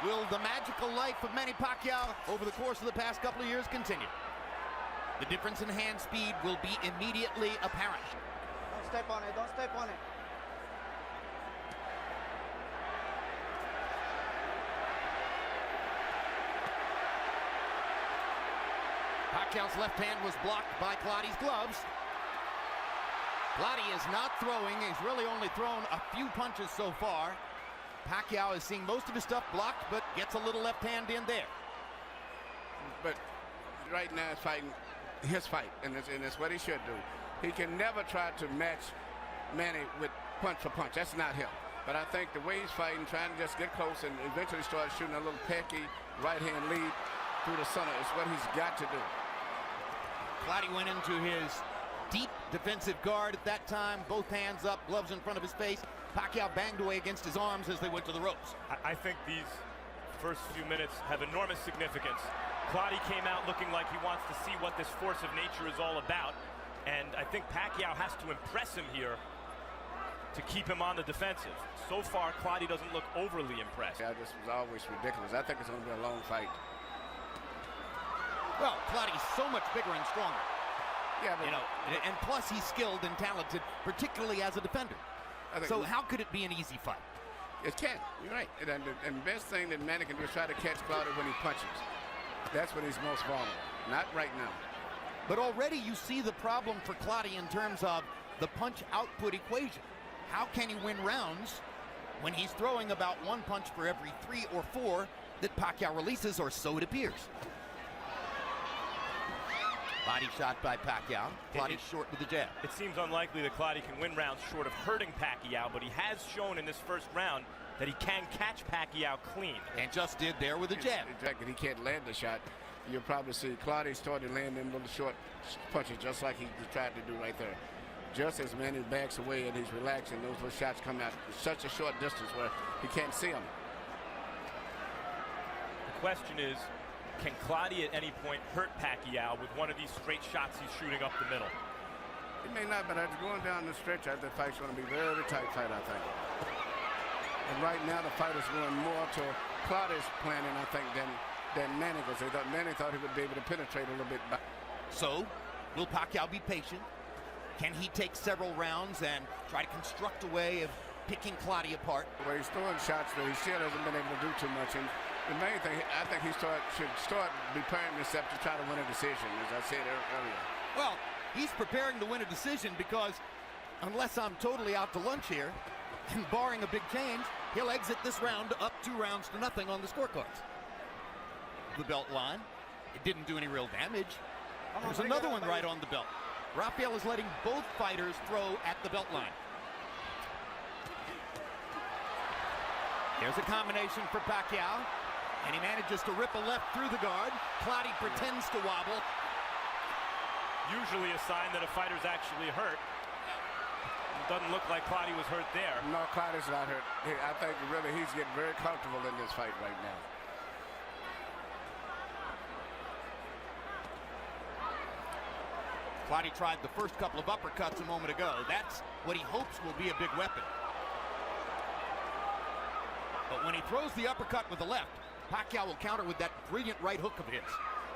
Will the magical life of Manny Pacquiao over the course of the past couple of years continue? The difference in hand speed will be immediately apparent. Don't step on it, don't step on it. Pacquiao's left hand was blocked by Clottey's gloves. Clottey is not throwing. He's really only thrown a few punches so far. Pacquiao is seeing most of his stuff blocked, but gets a little left hand in there. But right now, it's fighting his fight, and it's what he should do. He can never try to match Manny with punch for punch. That's not him. But I think the way he's fighting, trying to just get close and eventually start shooting a little pecky right-hand lead through the center is what he's got to do. Clottey went into his deep defensive guard at that time, both hands up, gloves in front of his face. Pacquiao banged away against his arms as they went to the ropes. I think these first few minutes have enormous significance. Clottey came out looking like he wants to see what this force of nature is all about, and I think Pacquiao has to impress him here to keep him on the defensive. So far, Clottey doesn't look overly impressed. Yeah, this was always ridiculous. I think it's going to be a long fight. Well, Clottey's so much bigger and stronger. Yeah, but you know, and plus he's skilled and talented, particularly as a defender. So how could it be an easy fight? It can. You're right. And the best thing that Manny can do is try to catch Clottey when he punches. That's when he's most vulnerable. Not right now. But already you see the problem for Clottey in terms of the punch output equation. How can he win rounds when he's throwing about one punch for every 3 or 4 that Pacquiao releases, or so it appears? Body shot by Pacquiao. Clottey short with the jab. It seems unlikely that Clottey can win rounds short of hurting Pacquiao, but he has shown in this first round that he can catch Pacquiao clean. And just did there with a jab. Exactly. He can't land the shot. You'll probably see Clottey starting to land them little short punches just like he tried to do right there. Just as Manny backs away and he's relaxing, those little shots come out such a short distance where he can't see them. The question is, can Clottey at any point hurt Pacquiao with one of these straight shots he's shooting up the middle? He may not, but as going down the stretch, I think the fight's going to be a very tight fight, I think. And right now, the fight is going more to Clottey's planning, I think, than Manny, because Manny thought he would be able to penetrate a little bit back. So, will Pacquiao be patient? Can he take several rounds and try to construct a way of picking Clottey apart? Well, he's throwing shots, but he still hasn't been able to do too much. And the main thing, I think he should start preparing himself to try to win a decision, as I said earlier. Well, he's preparing to win a decision because, unless I'm totally out to lunch here, and barring a big change, he'll exit this round up 2 rounds to nothing on the scorecards. The belt line. It didn't do any real damage. There's another one right on the belt. Rafael is letting both fighters throw at the belt line. There's a combination for Pacquiao, and he manages to rip a left through the guard. Clottey pretends to wobble. Usually a sign that a fighter's actually hurt. It doesn't look like Clottey was hurt there. No, Clottey's not hurt. I think really he's getting very comfortable in this fight right now. Clottey tried the first couple of uppercuts a moment ago. That's what he hopes will be a big weapon. But when he throws the uppercut with the left, Pacquiao will counter with that brilliant right hook of his.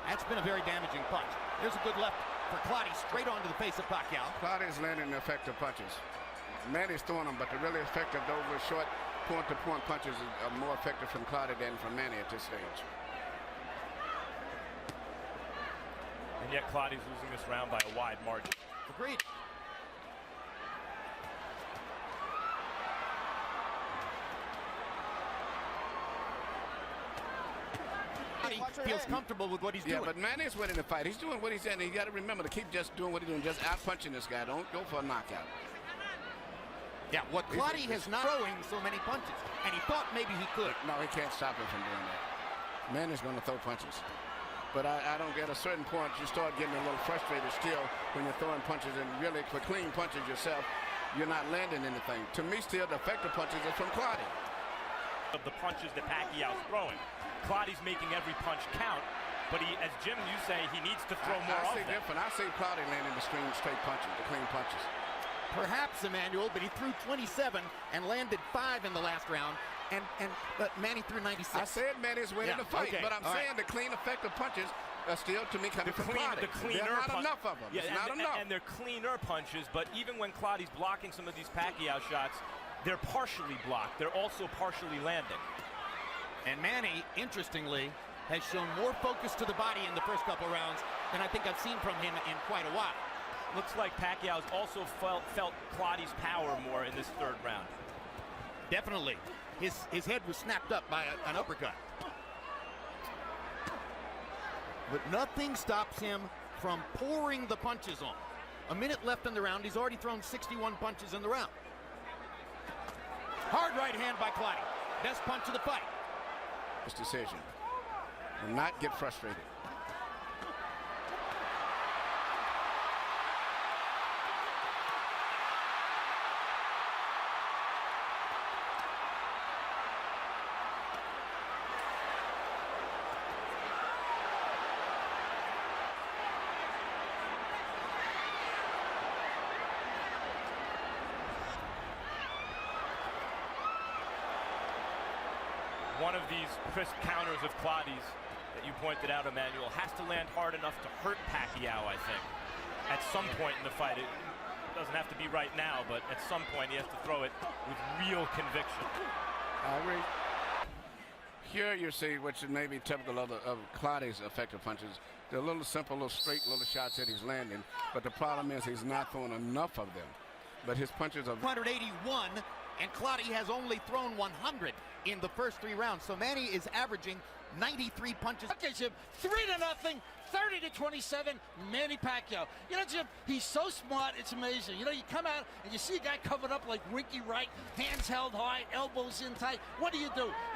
That's been a very damaging punch. There's a good left for Clottey, straight onto the face of Pacquiao. Clottey's landing effective punches. Manny's throwing them, but the really effective, those short point-to-point punches are more effective from Clottey than from Manny at this stage. And yet Clottey's losing this round by a wide margin. Agreed. He feels comfortable with what he's doing. Yeah, but Manny's winning the fight. He's doing what he's saying. You got to remember to keep just doing what he's doing, just out-punching this guy. Don't go for a knockout. Yeah, what Clottey has not throwing so many punches, and he thought maybe he could. No, he can't stop him from doing that. Manny's going to throw punches. But I don't get a certain point, you start getting a little frustrated still when you're throwing punches, and really for clean punches yourself, you're not landing anything. To me, still, the effective punches are from Clottey. Of the punches that Pacquiao's throwing, Clottey's making every punch count, but he, as Jim, you say, he needs to throw more I see often. different. I see Clottey landing the straight punches, the clean punches. Perhaps, Emmanuel, but he threw 27 and landed 5 in the last round. But Manny threw 96. I said Manny's winning the fight, okay, but I'm all saying right. the clean, effective punches are still, to me, coming from Clottey. The cleaner There are not punch- enough of them. Yeah, It's not enough. And they're cleaner punches, but even when Clottey's blocking some of these Pacquiao shots, they're partially blocked. They're also partially landing. And Manny, interestingly, has shown more focus to the body in the first couple rounds than I think I've seen from him in quite a while. Looks like Pacquiao's also felt Clottey's power more in this third round. Definitely. His head was snapped up by an uppercut. But nothing stops him from pouring the punches on. A minute left in the round. He's already thrown 61 punches in the round. Hard right hand by Clottey. Best punch of the fight. This decision. Do not get frustrated. One of these crisp counters of Clottey's that you pointed out, Emmanuel, has to land hard enough to hurt Pacquiao, I think, at some point in the fight. It doesn't have to be right now, but at some point he has to throw it with real conviction. I agree. Here you see, which may be typical of Clottey's effective punches. They're little simple, little straight, little shots that he's landing, but the problem is he's not throwing enough of them. But his punches are 181, and Clottey has only thrown 100 in the first 3 rounds. So Manny is averaging 93 punches. Okay, Jim, 3-0, 30-27, Manny Pacquiao. You know, Jim, he's so smart, it's amazing. You know, you come out and you see a guy covered up like Winky Wright, hands held high, elbows in tight. What do? You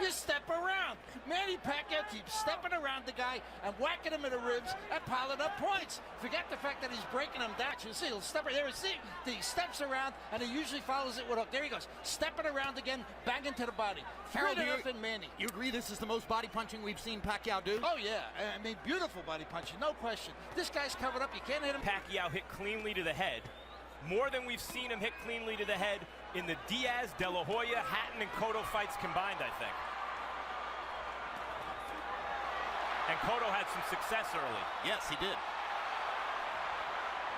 step around. Manny Pacquiao keeps stepping around the guy and whacking him in the ribs and piling up points. Forget the fact that he's breaking him down. You see, he'll step there. See, he steps around and he usually follows it with a hook. There he goes, stepping around again, banging to the body. 3-0, Manny. You agree this is the most body punching we've seen Pacquiao do? Oh, yeah. I mean, beautiful body punching, no question. This guy's covered up. You can't hit him. Pacquiao hit cleanly to the head, more than we've seen him hit cleanly to the head in the Diaz, De La Hoya, Hatton, and Cotto fights combined, I think. And Cotto had some success early. Yes, he did.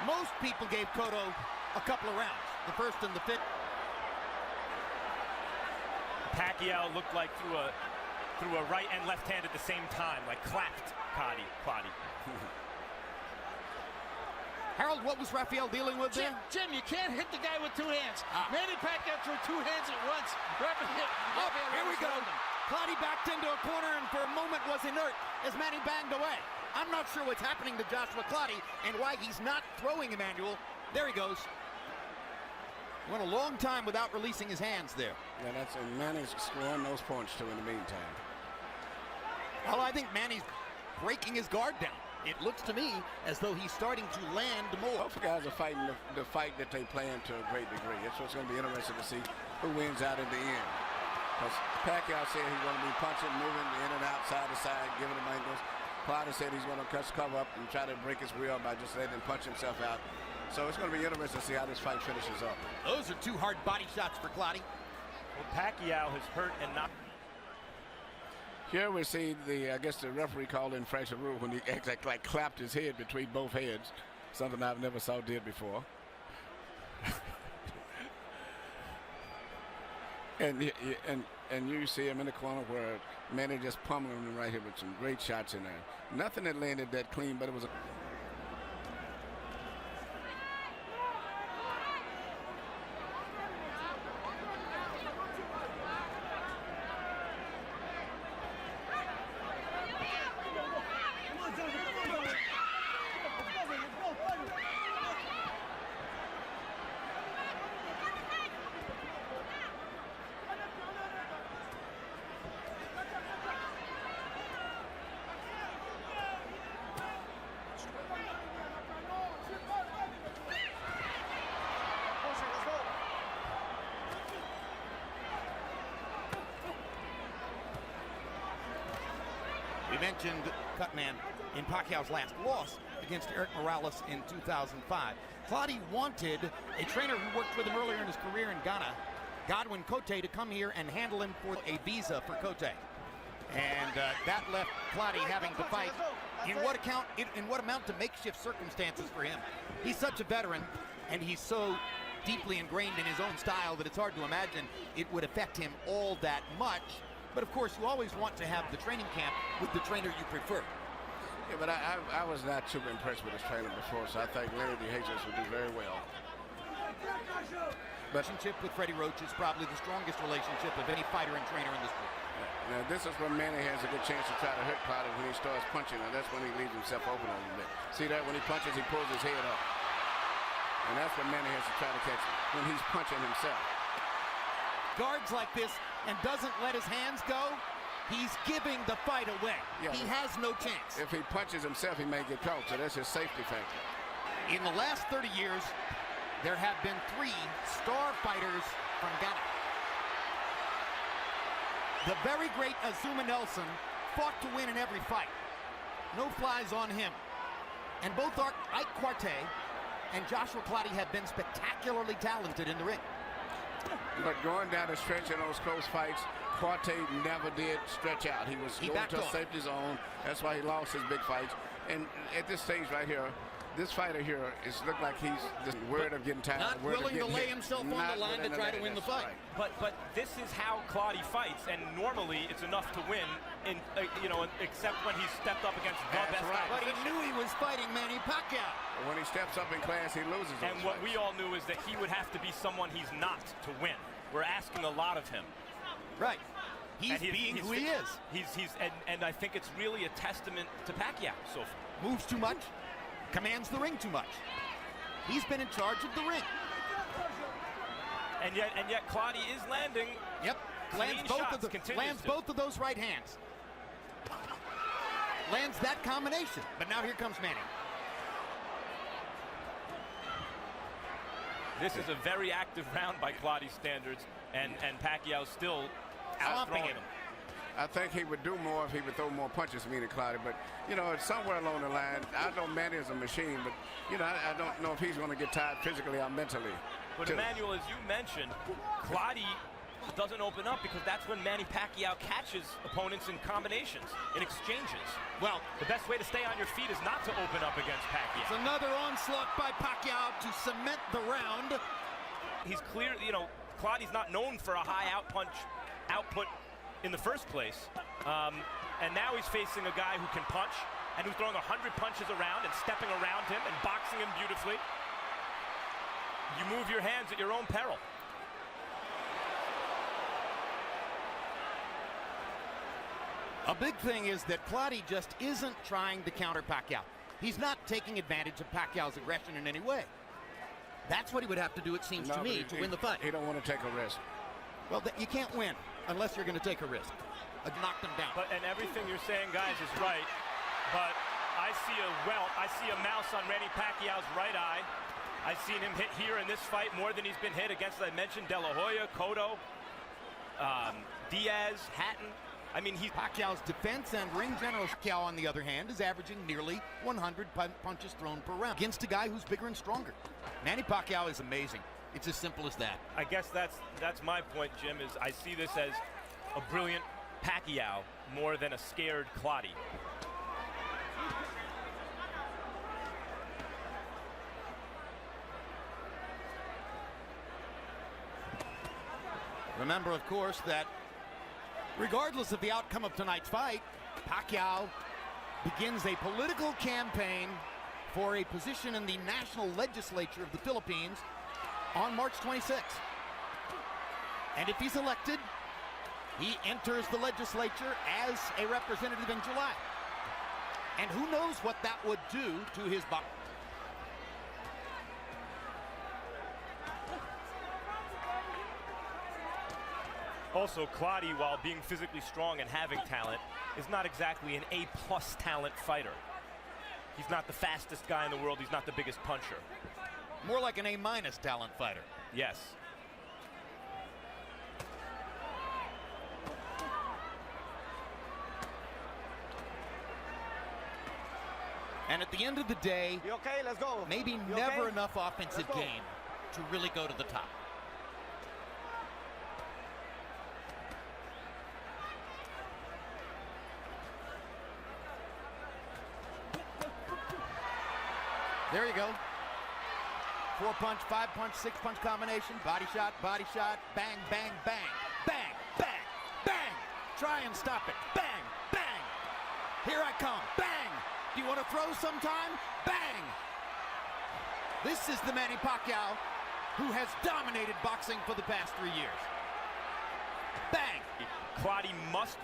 Most people gave Cotto a couple of rounds, the first and the fifth. Pacquiao looked like threw a right and left hand at the same time, like clapped Clottey. Harold, what was Rafael dealing with there? Jim, you can't hit the guy with 2 hands. Manny Pacquiao threw 2 hands at once. Here we go. Clottey backed into a corner and for a moment was inert as Manny banged away. I'm not sure what's happening to Joshua Clottey and why he's not throwing Emmanuel. There he goes. Went a long time without releasing his hands there. Yeah, that's and Manny's scoring those points too in the meantime. Well, I think Manny's breaking his guard down. It looks to me as though he's starting to land more. Both guys are fighting the fight that they play to a great degree. It's what's going to be interesting to see who wins out in the end. Because Pacquiao said he's going to be punching, moving in and out, side to side, giving him angles. Clottey said he's going to cover up and try to break his will by just letting him punch himself out. So it's going to be interesting to see how this fight finishes up. Those are 2 hard body shots for Clottey. Well, Pacquiao has hurt and not. Here we see I guess the referee called infraction rule when he like clapped his head between both heads, something I've never saw did before. and you see him in the corner where Manny just pummeling him right here with some great shots in there. Nothing that landed that clean, but it was a We mentioned Cutman in Pacquiao's last loss against Eric Morales in 2005. Clottey wanted a trainer who worked with him earlier in his career in Ghana Godwin Clottey to come here and handle him for a visa for Clottey. And that left Clottey having to fight in what amount to makeshift circumstances for him. He's such a veteran, and he's so deeply ingrained in his own style that it's hard to imagine it would affect him all that much. But of course, you always want to have the training camp with the trainer you prefer. Yeah, but I was not super impressed with his training before, so I think Manny Jesus would do very well. Relationship with Freddie Roach is probably the strongest relationship of any fighter and trainer in this sport. Now, this is when Manny has a good chance to try to hurt Clottey when he starts punching, and that's when he leaves himself open a little bit. See that? When he punches, he pulls his head up. And that's when Manny has to try to catch him, when he's punching himself. Guards like this and doesn't let his hands go, he's giving the fight away. Yeah, he has no chance. If he punches himself, he may get caught, so that's his safety factor. In the last 30 years, there have been 3 star fighters from Ghana. The very great Azuma Nelson fought to win in every fight. No flies on him. And both Ike Quartey and Joshua Clottey have been spectacularly talented in the ring. But going down the stretch in those close fights, Clottey never did stretch out. He was going to a safety zone. That's why he lost his big fights. And at this stage right here, this fighter here is look like he's just worried of getting tired. Not willing to lay himself on the line to try to win the fight. Right. But this is how Clottey fights, and normally it's enough to win, except when he stepped up against the best guy. But he knew he was fighting Manny Pacquiao. But when he steps up in class, he loses. And what we all knew is that he would have to be someone he's not to win. We're asking a lot of him. Right. He's being who he is. And I think it's really a testament to Pacquiao so far. Moves too much, commands the ring too much. He's been in charge of the ring. And yet Clottey is landing. Yep. Lands both of those right hands. Lands that combination. But now here comes Manny. This is a very active round by Clottey standards, and Pacquiao still outthrowing him. I think he would do more if he would throw more punches to me than Clottey, but you know, somewhere along the line, I know Manny is a machine, but you know, I don't know if he's going to get tired physically or mentally. But Emmanuel, as you mentioned, Clottey doesn't open up because that's when Manny Pacquiao catches opponents in combinations, in exchanges. Well, the best way to stay on your feet is not to open up against Pacquiao. It's another onslaught by Pacquiao to cement the round. He's clear, you know, Clottey's not known for a high output in the first place. And now he's facing a guy who can punch and who's throwing 100 punches around and stepping around him and boxing him beautifully. You move your hands at your own peril. A big thing is that Clottey just isn't trying to counter Pacquiao. He's not taking advantage of Pacquiao's aggression in any way. That's what he would have to do, it seems to me, to win the fight. He don't want to take a risk. Well, you can't win unless you're going to take a risk. Knock them down. And everything you're saying, guys, is right. But I see a mouse on Manny Pacquiao's right eye. I've seen him hit here in this fight more than he's been hit against, as I mentioned, De La Hoya, Cotto, Diaz, Hatton. I mean, Pacquiao's defense and ring general. Pacquiao, on the other hand, is averaging nearly 100 punches thrown per round against a guy who's bigger and stronger. Manny Pacquiao is amazing. It's as simple as that. I guess that's my point, Jim, is I see this as a brilliant Pacquiao more than a scared Clottey. Remember, of course, that regardless of the outcome of tonight's fight, Pacquiao begins a political campaign for a position in the national legislature of the Philippines on March 26th. And if he's elected, he enters the legislature as a representative in July. And who knows what that would do to his body. Also, Clottey, while being physically strong and having talent, is not exactly an A-plus talent fighter. He's not the fastest guy in the world. He's not the biggest puncher. More like an A-minus talent fighter. Yes. And at the end of the day, You okay? Let's go. maybe You never okay? enough offensive Let's go. game to really go to the top. There you go. 4-punch, 5-punch, 6-punch combination. Body shot, bang, bang, bang. Bang, bang, bang. Try and stop it. Bang, bang. Here I come. Bang. Do you want to throw sometime? Bang. This is the Manny Pacquiao who has dominated boxing for the past 3 years. Bang. Clottey must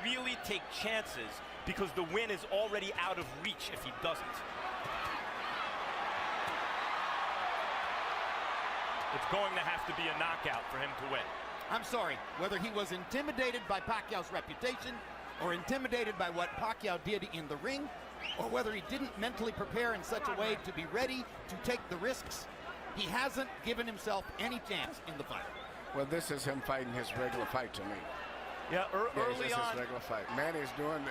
really take chances because the win is already out of reach if he doesn't. It's going to have to be a knockout for him to win. I'm sorry, whether he was intimidated by Pacquiao's reputation or intimidated by what Pacquiao did in the ring, or whether he didn't mentally prepare in such a way to be ready to take the risks, he hasn't given himself any chance in the fight. Well, this is him fighting his regular fight to me. Yeah, early this is on. his regular fight. Manny's doing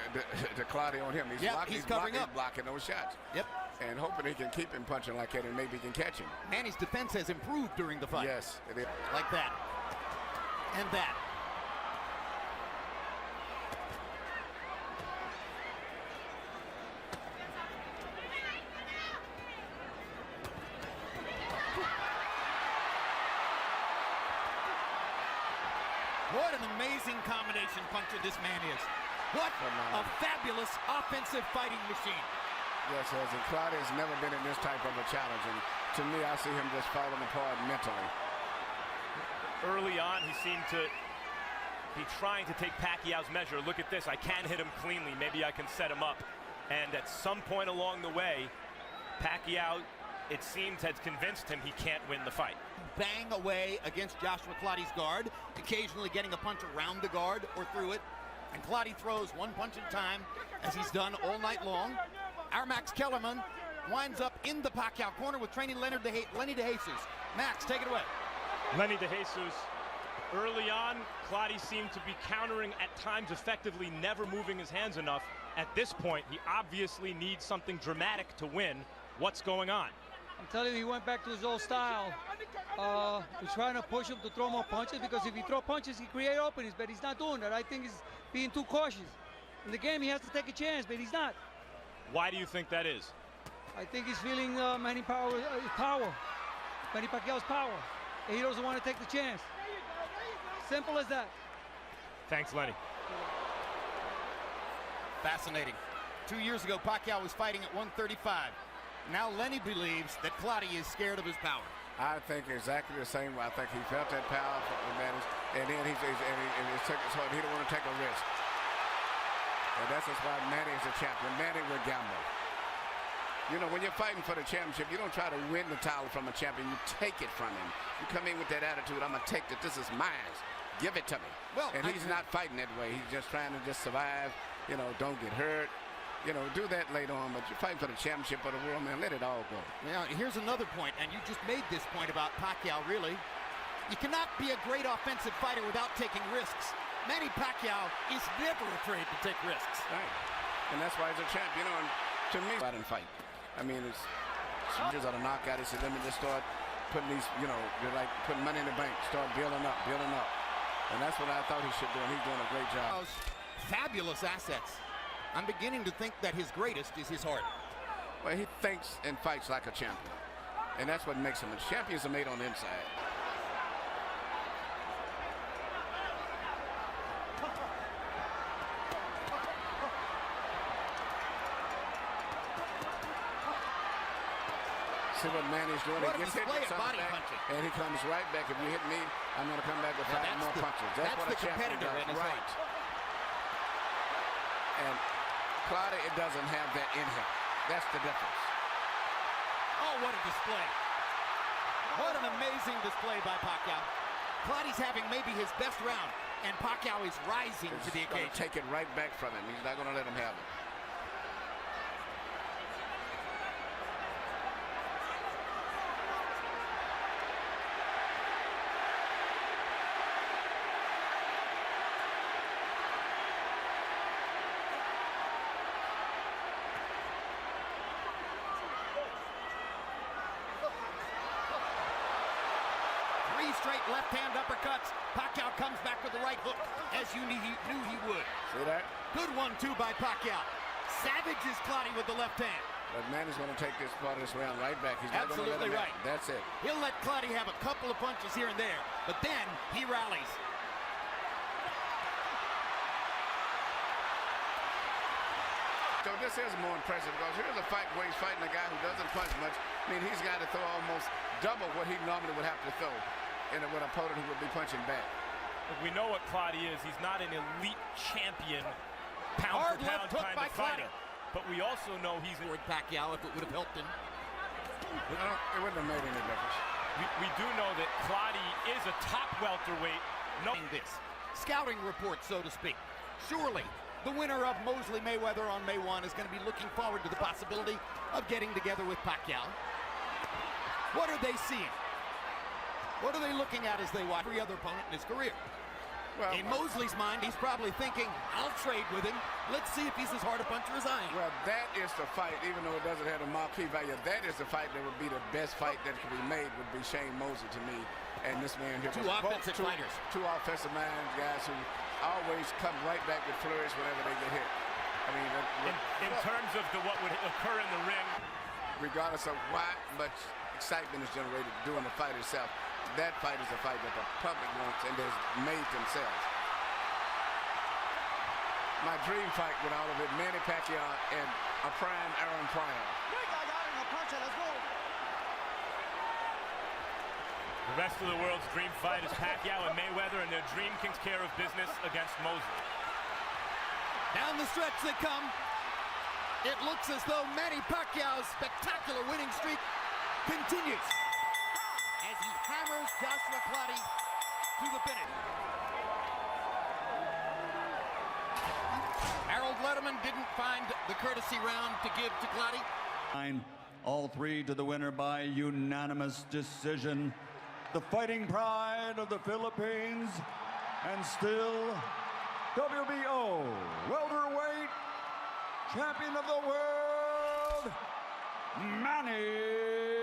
the Clottey on him. He's covering up. He's blocking those shots. Yep. And hoping he can keep him punching like that and maybe he can catch him. Manny's defense has improved during the fight. Yes, it is. Like that. And that. What an amazing combination puncher this man is. What a fabulous offensive fighting machine. Yes, and Clottey has never been in this type of a challenge. And to me, I see him just falling apart mentally. Early on, he seemed to be trying to take Pacquiao's measure. Look at this. I can hit him cleanly. Maybe I can set him up. And at some point along the way, Pacquiao, it seems, has convinced him he can't win the fight. Bang away against Joshua Clottey's guard, occasionally getting a punch around the guard or through it. And Clottey throws one punch at a time, as he's done all night long. Our Max Kellerman winds up in the Pacquiao corner with training Lenny De Jesus. Max, take it away. Lenny De Jesus, early on, Clottey seemed to be countering at times effectively, never moving his hands enough. At this point, he obviously needs something dramatic to win. What's going on? I'm telling you, he went back to his old style. We're trying to push him to throw more punches because if he throws punches, he create openings, but he's not doing that. I think he's being too cautious. In the game, he has to take a chance, but he's not. Why do you think that is? I think he's feeling Manny Pacquiao's power. And he doesn't want to take the chance. Simple as that. Thanks, Lenny. Fascinating. 2 years ago, Pacquiao was fighting at 135. Now Lenny believes that Clottey is scared of his power. I think exactly the same way. I think he felt that power advantage, and then he didn't want to take a risk. And that's just why Manny is a champion. Manny will gamble. You know, when you're fighting for the championship, you don't try to win the title from a champion. You take it from him. You come in with that attitude, I'm going to take it. This is mine. Give it to me. Well, and he's not fighting that way. He's just trying to just survive, you know, don't get hurt. You know, do that later on, but you're fighting for the championship of the world, man. Let it all go. Now, here's another point, and you just made this point about Pacquiao, really. You cannot be a great offensive fighter without taking risks. Manny Pacquiao is never afraid to take risks. Right. And that's why he's a champ, you know, and to me, fight and fight. I mean, it's years out of knockout. He said, let me just start putting these, you know, you're like putting money in the bank, start building up. And that's what I thought he should do, and he's doing a great job. Fabulous assets. I'm beginning to think that his greatest is his heart. Well, he thinks and fights like a champion. And that's what makes him. Champions are made on the inside. See what Manny's doing. What He a gets hit display with of body something back, punching. and he comes right back. If you hit me, I'm going to come back with Now, 5 more punches. That's what a the champion competitor does. in his Right. And Clottey, it doesn't have that in him. That's the difference. Oh, what a display. What an amazing display by Pacquiao. Clottey's having maybe his best round, and Pacquiao is rising to the He's going occasion. to take it right back from him. He's not going to let him have it. Straight left-hand uppercuts. Pacquiao comes back with the right hook, as you knew he would. See that? Good 1-2 by Pacquiao. Savages Clottey with the left hand. But Manny's going to take this part of this round right back. He's not going to let Absolutely him right. out. That's it. He'll let Clottey have a couple of punches here and there, but then he rallies. So this is more impressive because here's a fight where he's fighting a guy who doesn't punch much. I mean, he's got to throw almost double what he normally would have to throw in with an opponent who would be punching back. But we know what Clottey is. He's not an elite champion, pound Hard for pound left hook kind by of fighter. Clottey. But we also know he's With Pacquiao, if it would have helped him. It wouldn't have made any difference. we do know that Clottey is a top welterweight. No, This scouting report, so to speak. Surely the winner of Mosley Mayweather on May 1 is going to be looking forward to the possibility of getting together with Pacquiao. What are they seeing? What are they looking at as they watch every other opponent in his career? Well, In Mosley's mind, he's probably thinking, I'll trade with him. Let's see if he's as hard a puncher as I am. well, that is the fight, even though it doesn't have a marquee value, that is the fight that would be the best fight that could be made, would be Shane Mosley to me. And this man here. Two offensive fighters. Two offensive minds, guys who always come right back with flourish whenever they get hit. I mean, in terms of what would occur in the ring, regardless of why much excitement is generated during the fight itself, that fight is a fight that the public wants and has made themselves. My dream fight with all of it, Manny Pacquiao and a prime Aaron Pryor. Let's go. the rest of the world's dream fight is Pacquiao and Mayweather, and their dream takes care of business against Mosley. Down the stretch they come. It looks as though Manny Pacquiao's spectacular winning streak continues as he hammers Joshua Clottey to the finish. Harold Letterman didn't find the courtesy round to give to Clottey. All three to the winner by unanimous decision. The fighting pride of the Philippines, and still WBO welterweight champion of the world, Manny